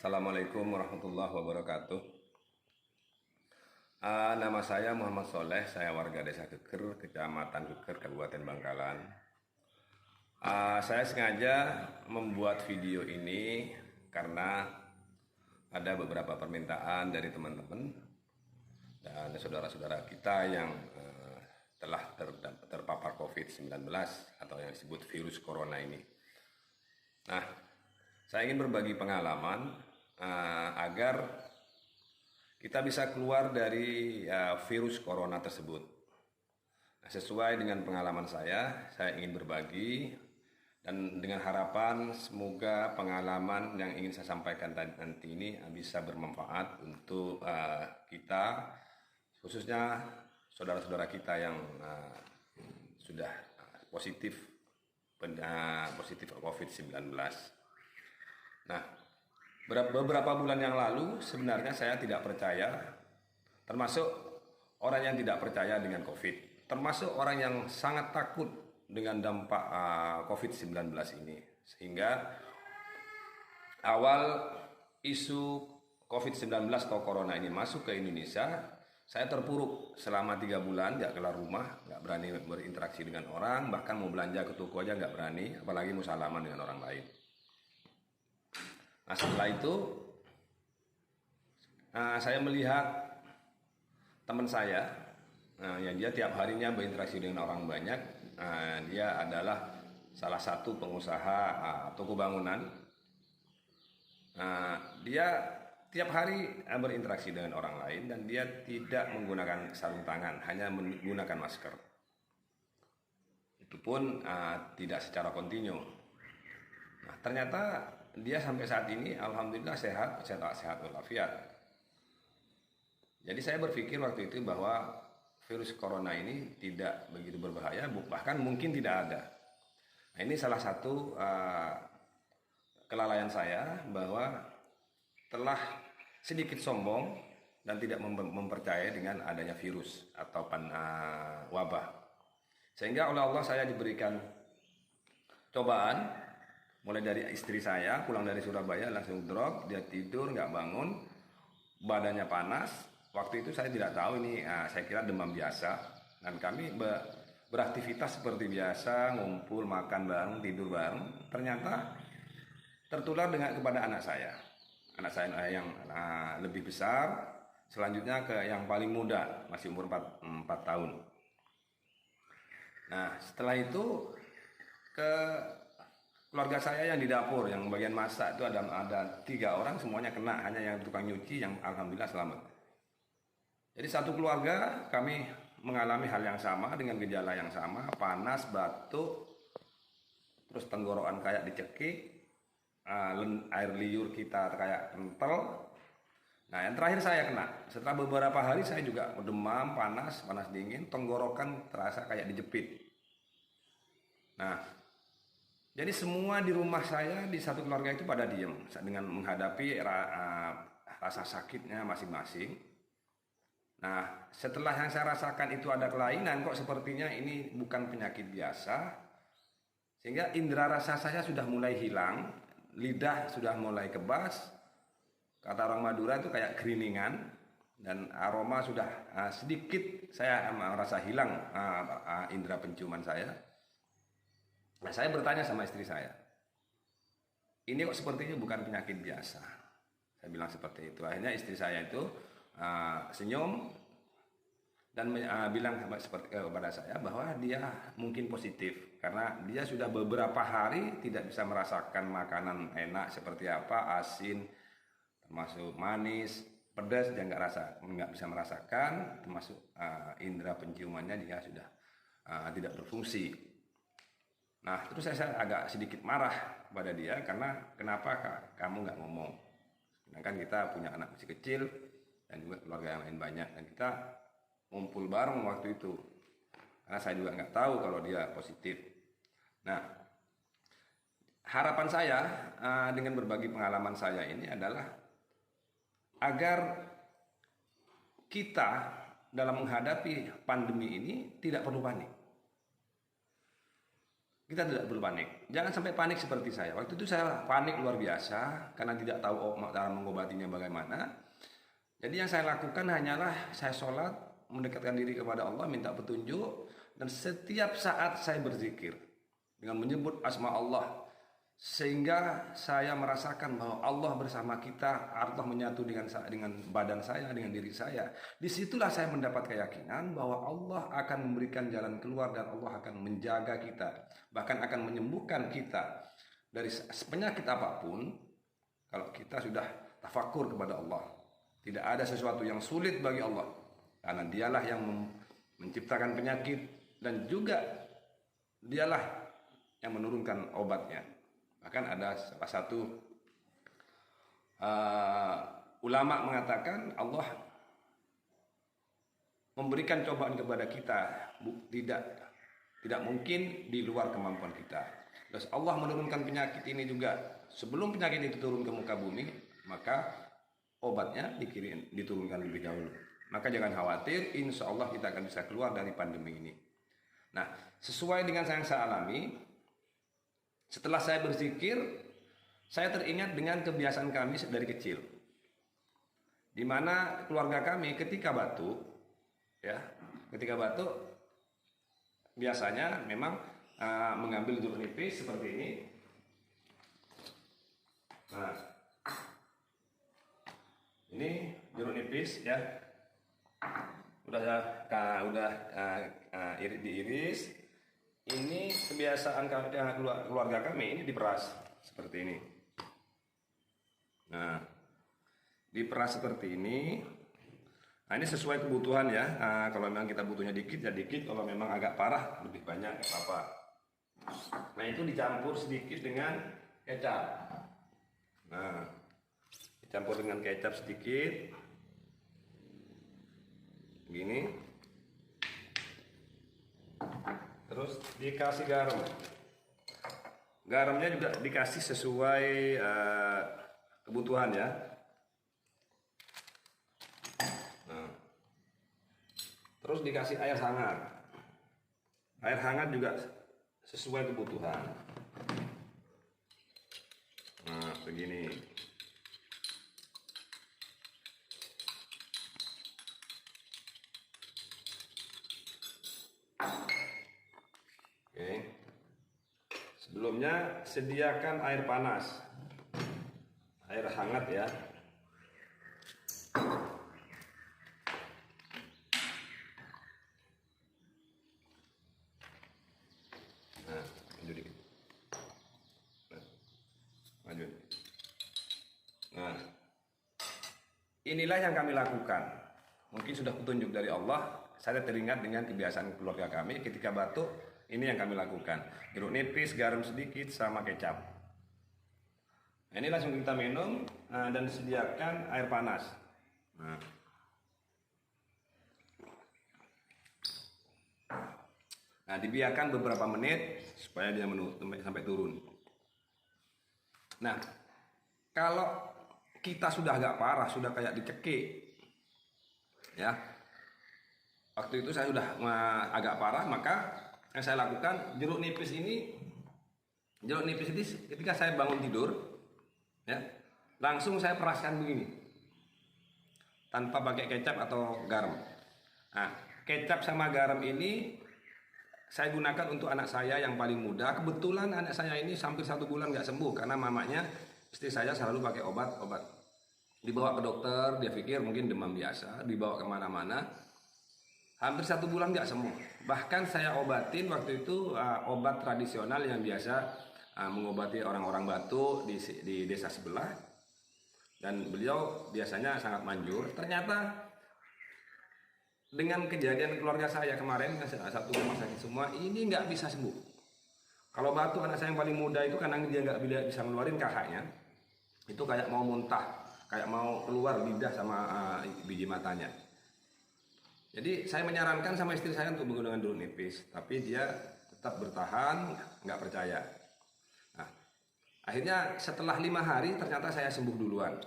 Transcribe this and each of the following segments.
Assalamualaikum warahmatullahi wabarakatuh. Nama saya Muhammad Soleh, saya warga Desa Geger, Kecamatan Geger, Kabupaten Bangkalan. Saya sengaja membuat video ini karena ada beberapa permintaan dari teman-teman dan saudara-saudara kita yang telah terpapar COVID-19 atau yang disebut virus corona ini. Nah, saya ingin berbagi pengalaman agar kita bisa keluar dari virus corona tersebut. Nah, sesuai dengan pengalaman saya ingin berbagi dan dengan harapan semoga pengalaman yang ingin saya sampaikan nanti ini bisa bermanfaat untuk kita, khususnya saudara-saudara kita yang sudah positif COVID-19. Nah, beberapa bulan yang lalu sebenarnya saya tidak percaya, termasuk orang yang tidak percaya dengan COVID, termasuk orang yang sangat takut dengan dampak COVID-19 ini. Sehingga awal isu COVID-19 atau corona ini masuk ke Indonesia, saya terpuruk selama 3 bulan, nggak keluar rumah, nggak berani berinteraksi dengan orang, bahkan mau belanja ke toko aja nggak berani, apalagi mau salaman dengan orang lain. Nah, setelah itu saya melihat teman saya yang dia tiap harinya berinteraksi dengan orang banyak. Dia adalah salah satu pengusaha toko bangunan. Dia tiap hari berinteraksi dengan orang lain dan dia tidak menggunakan sarung tangan, hanya menggunakan masker. Itu pun tidak secara kontinu. Nah, ternyata dia sampai saat ini alhamdulillah sehat walafiat. Jadi saya berpikir waktu itu bahwa virus corona ini tidak begitu berbahaya, bahkan mungkin tidak ada. Nah, ini salah satu kelalaian saya bahwa telah sedikit sombong dan tidak mempercayai dengan adanya virus atau wabah. Sehingga oleh Allah saya diberikan cobaan. Mulai dari istri saya pulang dari Surabaya langsung drop, dia tidur nggak bangun, badannya panas. Waktu itu saya tidak tahu ini, saya kira demam biasa. Dan kami beraktivitas seperti biasa, ngumpul, makan bareng, tidur bareng. Ternyata tertular kepada anak saya yang lebih besar, selanjutnya ke yang paling muda, masih umur 4 tahun. Nah, setelah itu ke keluarga saya yang di dapur, yang bagian masak itu ada 3 orang, semuanya kena, hanya yang tukang nyuci yang alhamdulillah selamat. Jadi satu keluarga kami mengalami hal yang sama dengan gejala yang sama, panas, batuk, terus tenggorokan kayak dicekik, air liur kita kayak kental. Nah, yang terakhir saya kena. Setelah beberapa hari saya juga demam, panas dingin, tenggorokan terasa kayak dijepit. Nah, jadi semua di rumah saya, di satu keluarga itu pada diem dengan menghadapi rasa sakitnya masing-masing. Nah, setelah yang saya rasakan itu ada kelainan, kok sepertinya ini bukan penyakit biasa. Sehingga indera rasa saya sudah mulai hilang, lidah sudah mulai kebas. Kata orang Madura itu kayak geriningan, dan aroma sudah sedikit saya merasa hilang indera penciuman saya. Nah, saya bertanya sama istri saya, ini kok sepertinya bukan penyakit biasa. Saya bilang seperti itu. Akhirnya istri saya itu senyum dan bilang kepada saya bahwa dia mungkin positif karena dia sudah beberapa hari tidak bisa merasakan makanan enak seperti apa, asin, termasuk manis, pedas, dia nggak bisa merasakan, termasuk indera penciumannya dia sudah tidak berfungsi. Nah, terus saya agak sedikit marah pada dia karena kenapa kamu nggak ngomong? Sedangkan kita punya anak masih kecil dan juga keluarga yang lain banyak, dan kita ngumpul bareng waktu itu. Karena saya juga nggak tahu kalau dia positif. Nah, harapan saya dengan berbagi pengalaman saya ini adalah agar kita dalam menghadapi pandemi ini tidak perlu panik. kita tidak perlu panik. Jangan sampai panik seperti saya. Waktu itu saya panik luar biasa karena tidak tahu cara mengobatinya bagaimana. Jadi yang saya lakukan hanyalah saya sholat, mendekatkan diri kepada Allah, minta petunjuk, dan setiap saat saya berzikir dengan menyebut asma Allah, sehingga saya merasakan bahwa Allah bersama kita, Allah menyatu dengan badan saya, dengan diri saya. Disitulah saya mendapat keyakinan bahwa Allah akan memberikan jalan keluar dan Allah akan menjaga kita, bahkan akan menyembuhkan kita dari penyakit apapun kalau kita sudah tafakur kepada Allah. Tidak ada sesuatu yang sulit bagi Allah, karena dialah yang menciptakan penyakit dan juga dialah yang menurunkan obatnya. Bahkan ada salah satu ulama mengatakan Allah memberikan cobaan kepada kita tidak mungkin di luar kemampuan kita. Terus Allah menurunkan penyakit ini juga sebelum penyakit itu turun ke muka bumi, maka obatnya diturunkan lebih dahulu. Maka jangan khawatir, insya Allah kita akan bisa keluar dari pandemi ini. Nah, sesuai dengan yang saya alami, setelah saya berzikir, saya teringat dengan kebiasaan kami dari kecil. Di mana keluarga kami ketika batuk, biasanya memang mengambil jeruk nipis seperti ini. Nah, ini jeruk nipis ya, diiris. Ini kebiasaan keluarga kami, ini diperas seperti ini. Nah, diperas seperti ini. Nah, ini sesuai kebutuhan ya. Kalau memang kita butuhnya dikit ya dikit, kalau memang agak parah lebih banyak nggak apa-apa. Nah, itu dicampur sedikit dengan kecap. Nah, dicampur dengan kecap sedikit begini, terus dikasih garamnya juga dikasih sesuai kebutuhan ya. Nah, terus dikasih air hangat juga sesuai kebutuhan. Nah, begini. Oke. Sebelumnya sediakan air panas, air hangat ya. Nah, maju dikit. Maju. Nah, inilah yang kami lakukan. Mungkin sudah petunjuk dari Allah. Saya teringat dengan kebiasaan keluarga kami ketika batuk. Ini yang kami lakukan. Jeruk nipis, garam sedikit, sama kecap. Nah, ini langsung kita minum dan sediakan air panas. Nah, dibiarkan beberapa menit supaya dia sampai turun. Nah, kalau kita sudah agak parah, sudah kayak dicekik, ya. Waktu itu saya sudah agak parah, maka yang saya lakukan jeruk nipis ini ketika saya bangun tidur, ya, langsung saya peraskan begini, tanpa pakai kecap atau garam. Nah, kecap sama garam ini saya gunakan untuk anak saya yang paling muda. Kebetulan anak saya ini hampir 1 bulan nggak sembuh karena mamanya, istri saya selalu pakai obat. Dibawa ke dokter, dia pikir mungkin demam biasa, dibawa kemana-mana. Hampir 1 bulan nggak sembuh. Bahkan saya obatin waktu itu obat tradisional yang biasa mengobati orang-orang batuk di desa sebelah. Dan beliau biasanya sangat manjur. Ternyata dengan kejadian keluarga saya kemarin, satu rumah sakit semua, ini nggak bisa sembuh. Kalau batuk anak saya yang paling muda itu karena dia nggak bisa ngeluarin kakaknya, itu kayak mau muntah, kayak mau keluar lidah sama biji matanya. Jadi saya menyarankan sama istri saya untuk menggunakan jeruk nipis, tapi dia tetap bertahan, nggak percaya. Nah, akhirnya setelah 5 hari ternyata saya sembuh duluan.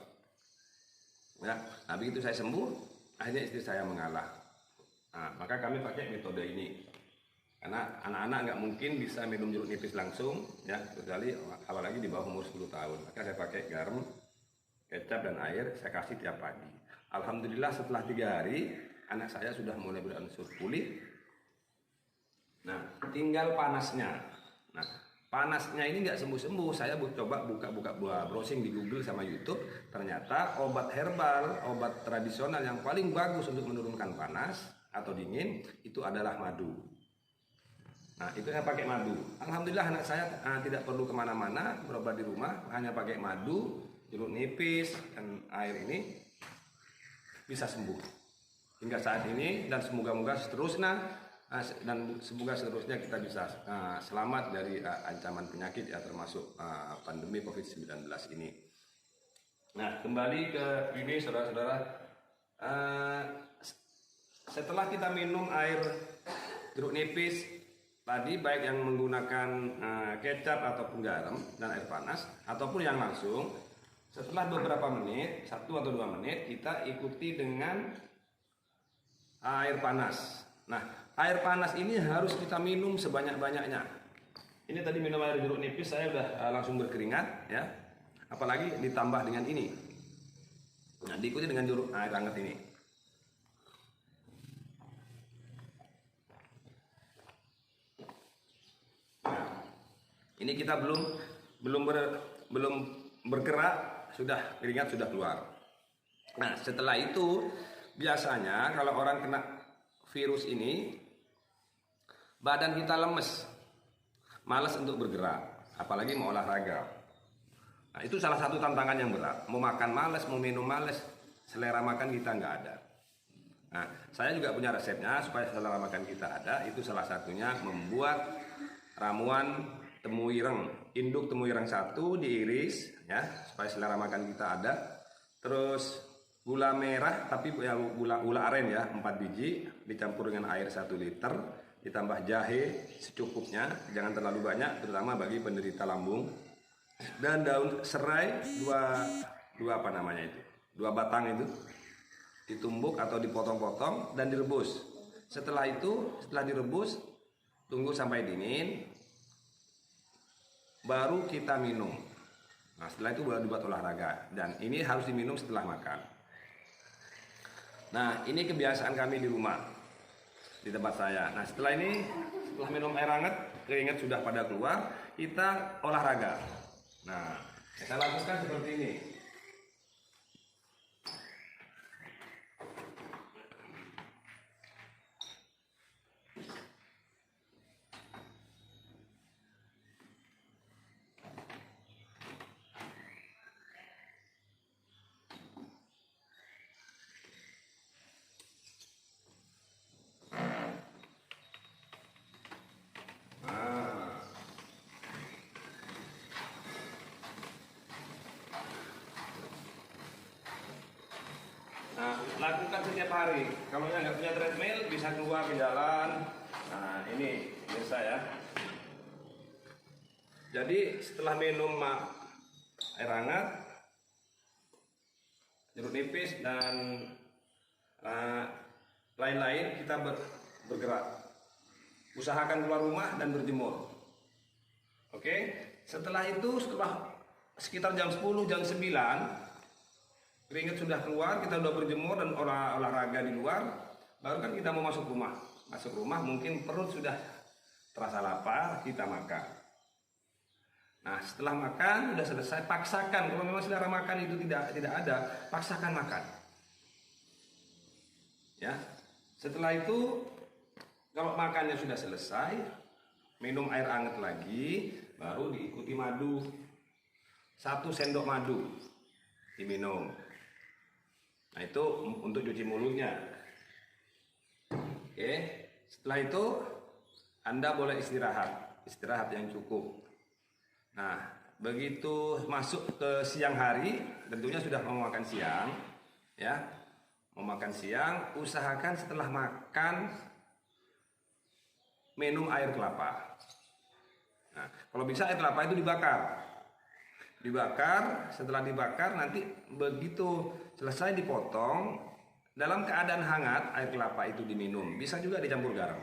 Ya, nah begitu saya sembuh, akhirnya istri saya mengalah. Nah, maka kami pakai metode ini. Karena anak-anak nggak mungkin bisa minum jeruk nipis langsung, ya, kecuali apalagi di bawah umur 10 tahun. Maka saya pakai garam, kecap dan air, saya kasih tiap pagi. Alhamdulillah setelah 3 hari anak saya sudah mulai berangsur pulih. Nah, tinggal panasnya. Nah, panasnya ini nggak sembuh-sembuh. Saya coba buka-buka browsing di Google sama YouTube. Ternyata obat herbal, obat tradisional yang paling bagus untuk menurunkan panas atau dingin itu adalah madu. Nah, itu saya pakai madu. Alhamdulillah anak saya tidak perlu kemana-mana, berobat di rumah, hanya pakai madu, jeruk nipis, dan air ini bisa sembuh hingga saat ini, dan semoga-moga seterusnya kita bisa selamat dari ancaman penyakit, ya, termasuk pandemi COVID-19 ini. Nah, kembali ke ini saudara-saudara, setelah kita minum air jeruk nipis tadi, baik yang menggunakan kecap ataupun garam dan air panas ataupun yang langsung, setelah beberapa menit, 1 atau 2 menit, kita ikuti dengan air panas. Nah, air panas ini harus kita minum sebanyak-banyaknya. Ini tadi minum air jeruk nipis saya udah langsung berkeringat, ya. Apalagi ditambah dengan ini. Nah, diikuti dengan jeruk air hangat ini. Ini kita belum bergerak, sudah keringat sudah keluar. Nah, setelah itu biasanya kalau orang kena virus ini, badan kita lemes, malas untuk bergerak, apalagi mau olahraga. Nah, itu salah satu tantangan yang berat. Mau makan malas, mau minum malas, selera makan kita nggak ada. Nah, saya juga punya resepnya supaya selera makan kita ada. Itu salah satunya membuat ramuan temu ireng, induk temu ireng 1 diiris, ya, supaya selera makan kita ada. Terus gula merah, tapi ya, gula aren, ya, 4 biji dicampur dengan air 1 liter, ditambah jahe secukupnya, jangan terlalu banyak, terutama bagi penderita lambung. Dan daun serai 2 batang itu ditumbuk atau dipotong-potong dan direbus. Setelah direbus, tunggu sampai dingin, baru kita minum. Nah, setelah itu baru dibuat olahraga, dan ini harus diminum setelah makan. Nah, ini kebiasaan kami di rumah, di tempat saya. Nah, setelah minum air hangat, keringat sudah pada keluar, kita olahraga. Nah, saya lakukan seperti ini. Nah, lakukan setiap hari. Kalau yang nggak punya treadmill, bisa keluar ke jalan. Nah, ini biasa, ya. Jadi setelah minum air hangat, jeruk nipis, dan lain-lain, kita bergerak. Usahakan keluar rumah dan berjemur. Oke. Setelah sekitar jam 10, jam 9, keringat sudah keluar, kita sudah berjemur dan olahraga di luar, baru kan kita mau masuk rumah. Masuk rumah mungkin perut sudah terasa lapar, kita makan. Nah, setelah makan sudah selesai, paksakan, kalau memang selera makan itu tidak ada, paksakan makan. Ya. Setelah itu, kalau makannya sudah selesai, minum air hangat lagi, baru diikuti madu. 1 sendok madu diminum. Nah, itu untuk cuci mulutnya. Oke, setelah itu Anda boleh istirahat yang cukup. Nah, begitu masuk ke siang hari, tentunya sudah mau makan siang, ya. Mau makan siang, usahakan setelah makan minum air kelapa. Nah, kalau bisa air kelapa itu dibakar. Setelah dibakar, nanti begitu selesai dipotong, dalam keadaan hangat air kelapa itu diminum. Bisa juga dicampur garam.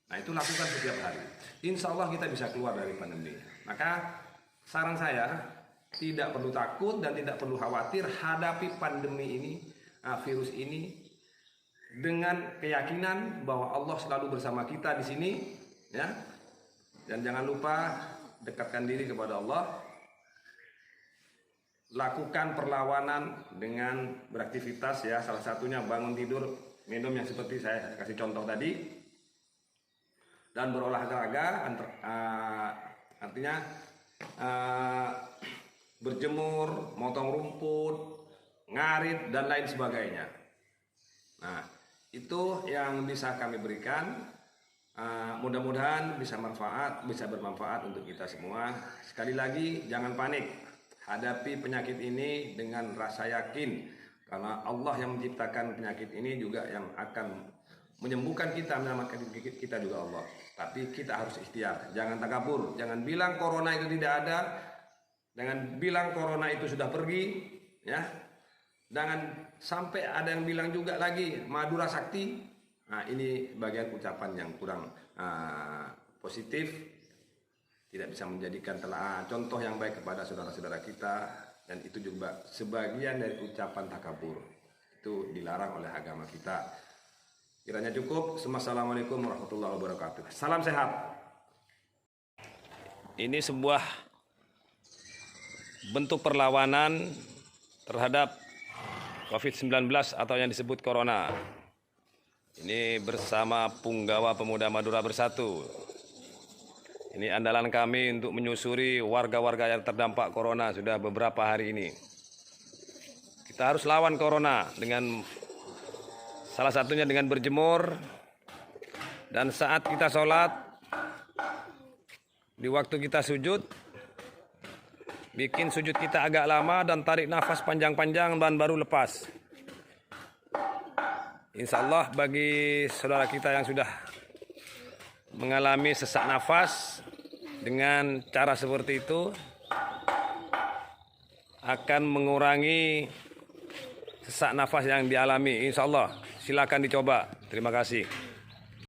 Nah, itu lakukan setiap hari. Insya Allah kita bisa keluar dari pandemi. Maka saran saya, tidak perlu takut dan tidak perlu khawatir, hadapi pandemi ini, virus ini dengan keyakinan bahwa Allah selalu bersama kita di sini, ya. Dan jangan lupa dekatkan diri kepada Allah. Lakukan perlawanan dengan beraktivitas, ya. Salah satunya bangun tidur, minum yang seperti saya kasih contoh tadi. Dan berolahraga, artinya berjemur, motong rumput, ngarit, dan lain sebagainya. Nah, itu yang bisa kami berikan. Mudah-mudahan bisa bermanfaat untuk kita semua. Sekali lagi, jangan panik. Hadapi penyakit ini dengan rasa yakin, karena Allah yang menciptakan penyakit ini juga yang akan menyembuhkan kita, menyelamatkan kita juga Allah. Tapi kita harus ikhtiar, jangan takabur, jangan bilang corona itu tidak ada, jangan bilang corona itu sudah pergi, ya. Jangan sampai ada yang bilang juga lagi Madura Sakti. Nah, ini bagian ucapan yang kurang positif, tidak bisa menjadikan contoh yang baik kepada saudara-saudara kita, dan itu juga sebagian dari ucapan takabur. Itu dilarang oleh agama kita. Kiranya cukup. Assalamualaikum warahmatullahi wabarakatuh. Salam sehat. Ini sebuah bentuk perlawanan terhadap COVID-19 atau yang disebut Corona. Ini bersama Punggawa Pemuda Madura Bersatu. Ini andalan kami untuk menyusuri warga-warga yang terdampak Corona sudah beberapa hari ini. Kita harus lawan Corona dengan salah satunya dengan berjemur, dan saat kita sholat, di waktu kita sujud, bikin sujud kita agak lama dan tarik nafas panjang-panjang dan baru lepas. Insya Allah bagi saudara kita yang sudah mengalami sesak nafas, dengan cara seperti itu akan mengurangi sesak nafas yang dialami. Insya Allah. Silakan dicoba. Terima kasih.